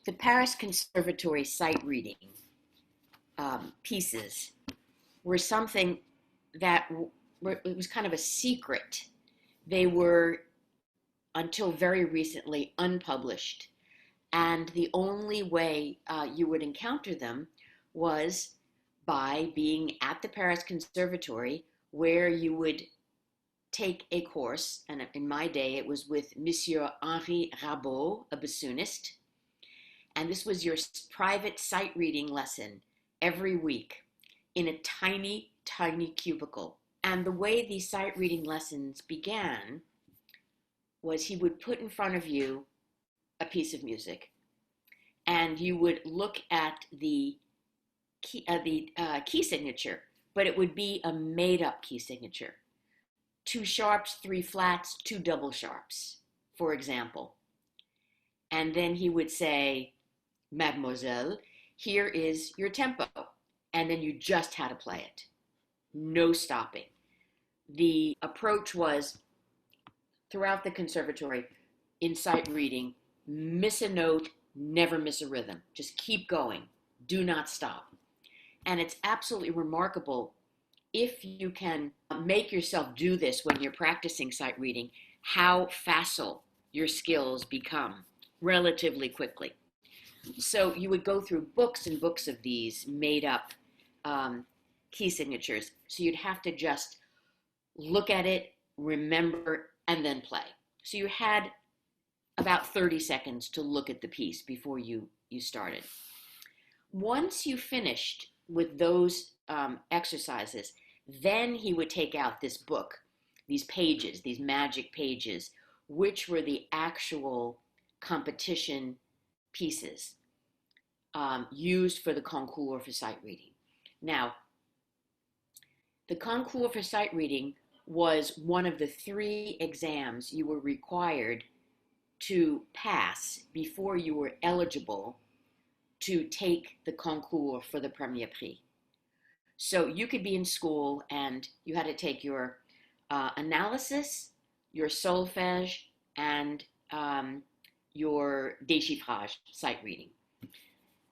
The Paris Conservatory sight reading pieces were something that it was kind of a secret. They were, until very recently, unpublished. And the only way you would encounter them was by being at the Paris Conservatory, where you would take a course. And in my day, it was with Monsieur Henri Rabaud, a bassoonist. And this was your private sight reading lesson every week in a tiny, tiny cubicle. And the way these sight reading lessons began was he would put in front of you a piece of music, and you would look at the key signature, but it would be a made-up key signature. 2 sharps, 3 flats, 2 double sharps, for example. And then he would say, Mademoiselle, here is your tempo. And then you just had to play it. No stopping. The approach was, throughout the conservatory, in sight reading, miss a note, never miss a rhythm. Just keep going. Do not stop. And it's absolutely remarkable if you can make yourself do this when you're practicing sight reading, how facile your skills become relatively quickly. So you would go through books and books of these made up key signatures. So you'd have to just look at it, remember, and then play. So you had about 30 seconds to look at the piece before you started. Once you finished with those exercises, then he would take out this book, these pages, these magic pages, which were the actual competition pieces used for the concours for sight reading. Now, the concours for sight reading was one of the 3 exams you were required to pass before you were eligible to take the concours for the Premier Prix. So you could be in school and you had to take your analysis, your solfège, and your déchiffrage, sight reading.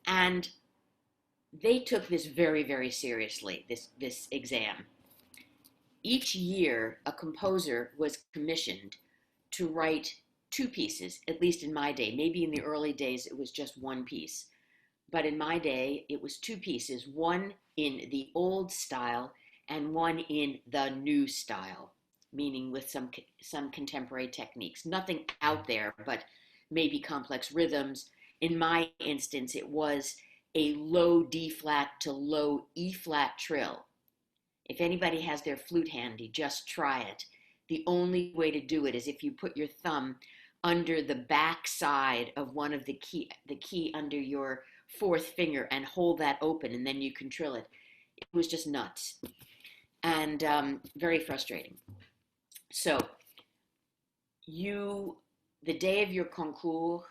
And they took this very, very seriously, this exam. Each year, a composer was commissioned to write 2 pieces, at least in my day. Maybe in the early days it was just 1 piece. But in my day, it was 2 pieces, one in the old style and one in the new style, meaning with some contemporary techniques. Nothing out there, but maybe complex rhythms. In my instance, it was a low D flat to low E flat trill. If anybody has their flute handy, just try it. The only way to do it is if you put your thumb under the back side of one of the key under your 4th finger and hold that open, and then you can trill it. It was just nuts and very frustrating. So the day of your concours,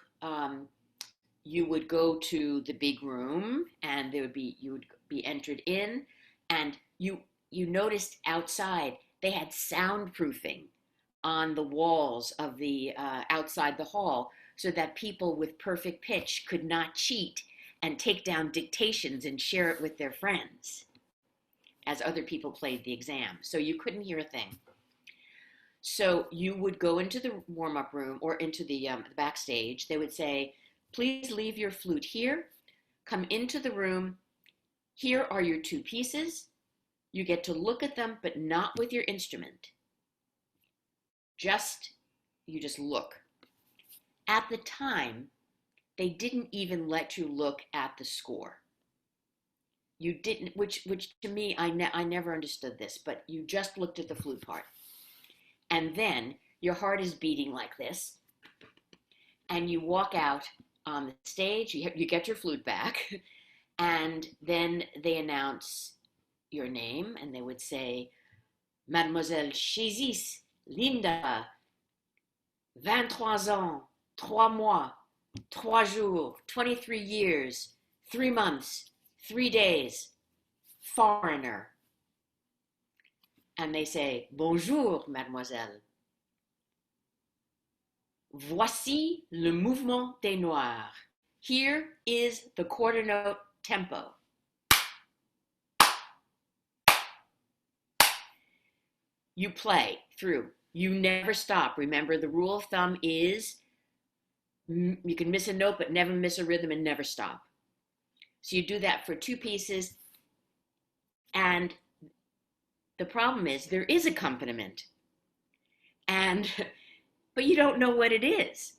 you would go to the big room, and you would be entered in, and you noticed outside they had soundproofing on the walls of the outside the hall, so that people with perfect pitch could not cheat and take down dictations and share it with their friends as other people played the exam. So you couldn't hear a thing. So you would go into the warm-up room or into the backstage. They would say, please leave your flute here, come into the room. Here are your 2 pieces. You get to look at them, but not with your instrument. You just look. At the time, they didn't even let you look at the score. You didn't, which to me, I never understood this, but you just looked at the flute part. And then your heart is beating like this, and you walk out on the stage, you get your flute back, and then they announce your name, and they would say, Mademoiselle Chesis, Linda, 23 ans, 3 mois, 3 jours, 23 years, 3 months, 3 days, foreigner. And they say, bonjour, mademoiselle. Voici le mouvement des Noirs. Here is the quarter note tempo. You play through. You never stop. Remember, the rule of thumb is you can miss a note, but never miss a rhythm and never stop. So you do that for 2 pieces. And the problem is there is accompaniment, but you don't know what it is.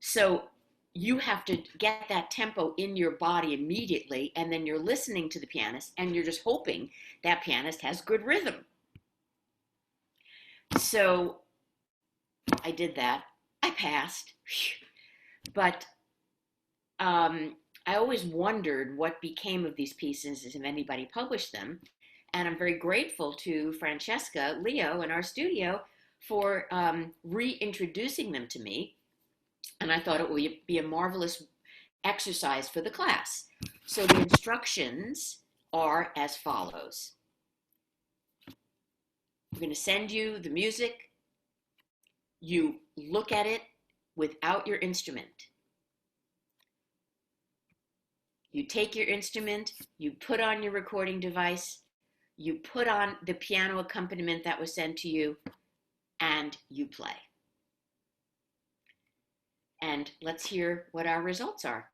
So you have to get that tempo in your body immediately, and then you're listening to the pianist, and you're just hoping that pianist has good rhythm. So I did that. I passed. But I always wondered what became of these pieces, if anybody published them. And I'm very grateful to Francesca, Leo, in our studio for reintroducing them to me. And I thought it would be a marvelous exercise for the class. So the instructions are as follows. I'm going to send you the music. You look at it without your instrument. You take your instrument, you put on your recording device, you put on the piano accompaniment that was sent to you, and you play. And let's hear what our results are.